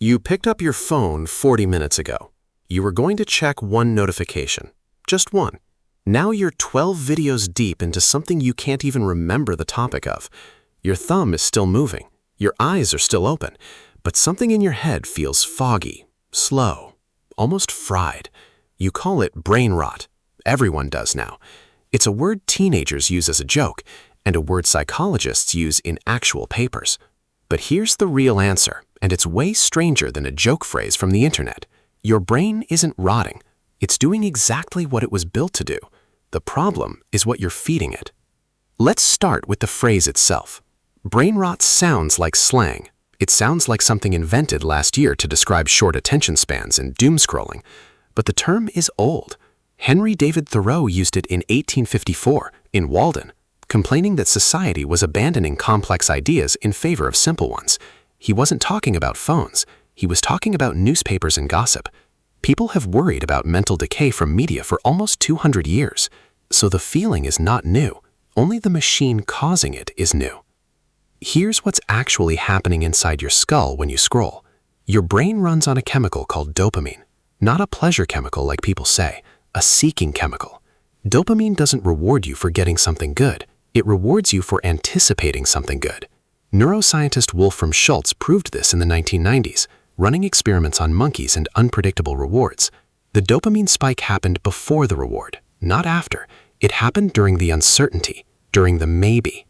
You picked up your phone 40 minutes ago. You were going to check one notification, just one. Now you're 12 videos deep into something you can't even remember the topic of. Your thumb is still moving, your eyes are still open, but something in your head feels foggy, slow, almost fried. You call it brain rot. Everyone does now. It's a word teenagers use as a joke, and a word psychologists use in actual papers. But here's the real answer, and it's way stranger than a joke phrase from the internet. Your brain isn't rotting. It's doing exactly what it was built to do. The problem is what you're feeding it. Let's start with the phrase itself. Brain rot sounds like slang. It sounds like something invented last year to describe short attention spans and doomscrolling. But the term is old. Henry David Thoreau used it in 1854 in Walden, complaining that society was abandoning complex ideas in favor of simple ones. He wasn't talking about phones. He was talking about newspapers and gossip. People have worried about mental decay from media for almost 200 years. So the feeling is not new. Only the machine causing it is new. Here's what's actually happening inside your skull when you scroll. Your brain runs on a chemical called dopamine. Not a pleasure chemical like people say, a seeking chemical. Dopamine doesn't reward you for getting something good. It rewards you for anticipating something good. Neuroscientist Wolfram Schultz proved this in the 1990s, running experiments on monkeys and unpredictable rewards. The dopamine spike happened before the reward, not after. It happened during the uncertainty, during the maybe.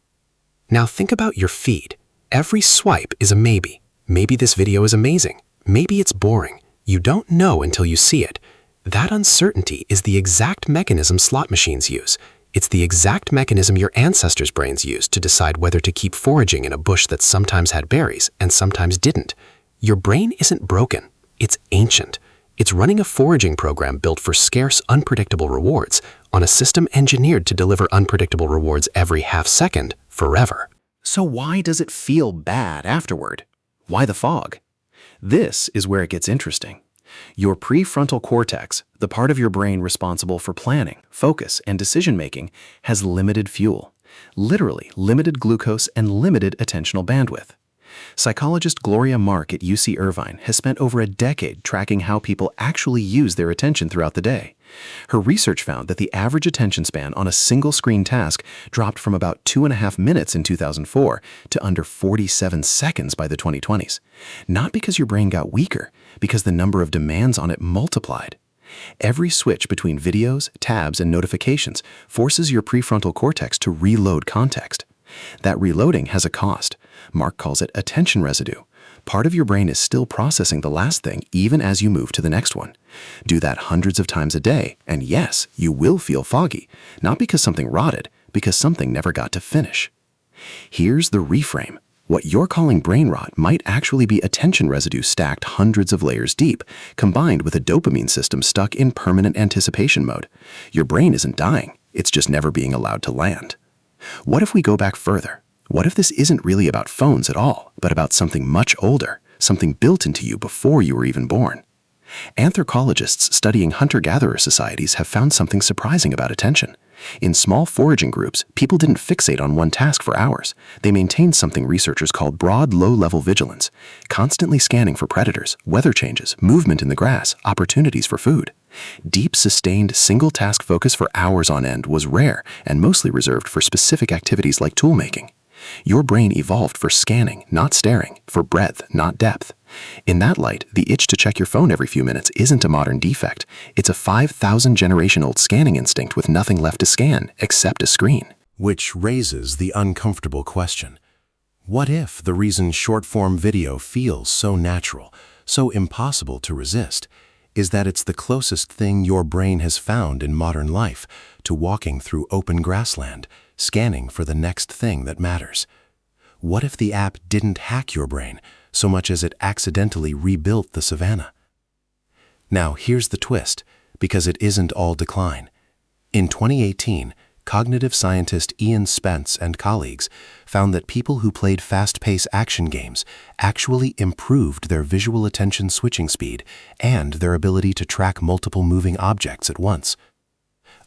Now think about your feed. Every swipe is a maybe. Maybe this video is amazing. Maybe it's boring. You don't know until you see it. That uncertainty is the exact mechanism slot machines use. It's the exact mechanism your ancestors' brains used to decide whether to keep foraging in a bush that sometimes had berries and sometimes didn't. Your brain isn't broken. It's ancient. It's running a foraging program built for scarce, unpredictable rewards on a system engineered to deliver unpredictable rewards every half second forever. So why does it feel bad afterward? Why the fog? This is where it gets interesting. Your prefrontal cortex, the part of your brain responsible for planning, focus, and decision-making, has limited fuel. Literally limited glucose and limited attentional bandwidth. Psychologist Gloria Mark at UC Irvine has spent over a decade tracking how people actually use their attention throughout the day. Her research found that the average attention span on a single screen task dropped from about 2.5 minutes in 2004 to under 47 seconds by the 2020s. Not because your brain got weaker, because the number of demands on it multiplied. Every switch between videos, tabs, and notifications forces your prefrontal cortex to reload context. That reloading has a cost. Mark calls it attention residue. Part of your brain is still processing the last thing even as you move to the next one. Do that hundreds of times a day, and yes, you will feel foggy, not because something rotted, because something never got to finish. Here's the reframe. What you're calling brain rot might actually be attention residue stacked hundreds of layers deep, combined with a dopamine system stuck in permanent anticipation mode. Your brain isn't dying, it's just never being allowed to land. What if we go back further? What if this isn't really about phones at all, but about something much older, something built into you before you were even born? Anthropologists studying hunter-gatherer societies have found something surprising about attention. In small foraging groups, people didn't fixate on one task for hours. They maintained something researchers called broad low-level vigilance, constantly scanning for predators, weather changes, movement in the grass, opportunities for food. Deep, sustained, single-task focus for hours on end was rare and mostly reserved for specific activities like tool-making. Your brain evolved for scanning, not staring, for breadth, not depth. In that light, the itch to check your phone every few minutes isn't a modern defect. It's a 5,000-generation-old scanning instinct with nothing left to scan except a screen. Which raises the uncomfortable question. What if the reason short-form video feels so natural, so impossible to resist, is that it's the closest thing your brain has found in modern life to walking through open grassland, scanning for the next thing that matters? What if the app didn't hack your brain so much as it accidentally rebuilt the savannah? Now here's the twist, because it isn't all decline. In 2018, cognitive scientist Ian Spence and colleagues found that people who played fast-paced action games actually improved their visual attention switching speed and their ability to track multiple moving objects at once.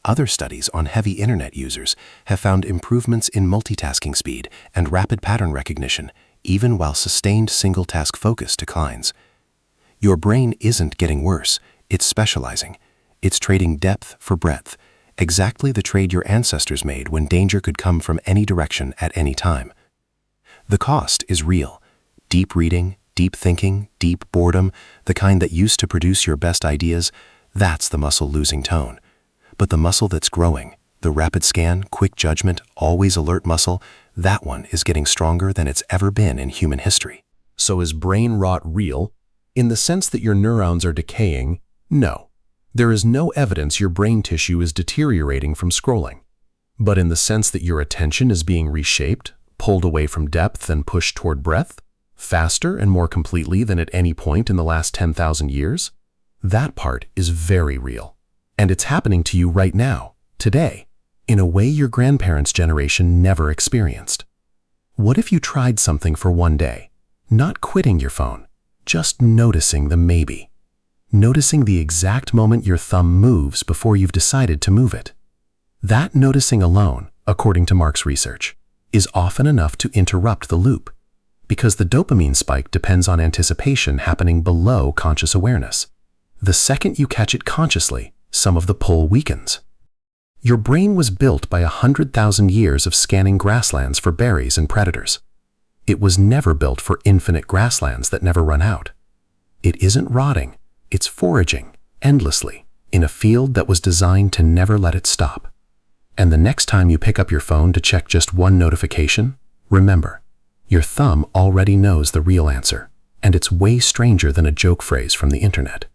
Other studies on heavy internet users have found improvements in multitasking speed and rapid pattern recognition, even while sustained single-task focus declines. Your brain isn't getting worse, it's specializing. It's trading depth for breadth, exactly the trade your ancestors made when danger could come from any direction at any time. The cost is real. Deep reading, deep thinking, deep boredom, the kind that used to produce your best ideas, that's the muscle losing tone. But the muscle that's growing, the rapid scan, quick judgment, always alert muscle, that one is getting stronger than it's ever been in human history. So is brain rot real? In the sense that your neurons are decaying? No. There is no evidence your brain tissue is deteriorating from scrolling. But in the sense that your attention is being reshaped, pulled away from depth and pushed toward breadth, faster and more completely than at any point in the last 10,000 years, that part is very real. And it's happening to you right now, today, in a way your grandparents' generation never experienced. What if you tried something for one day, not quitting your phone, just noticing the maybe? Noticing the exact moment your thumb moves before you've decided to move it. That noticing alone, according to Mark's research, is often enough to interrupt the loop, because the dopamine spike depends on anticipation happening below conscious awareness. The second you catch it consciously, some of the pull weakens. Your brain was built by 100,000 years of scanning grasslands for berries and predators. It was never built for infinite grasslands that never run out. It isn't rotting. It's foraging, endlessly, in a field that was designed to never let it stop. And the next time you pick up your phone to check just one notification, remember, your thumb already knows the real answer, and it's way stranger than a joke phrase from the internet.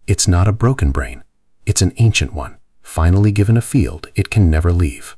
It's not a broken brain. It's an ancient one, finally given a field it can never leave.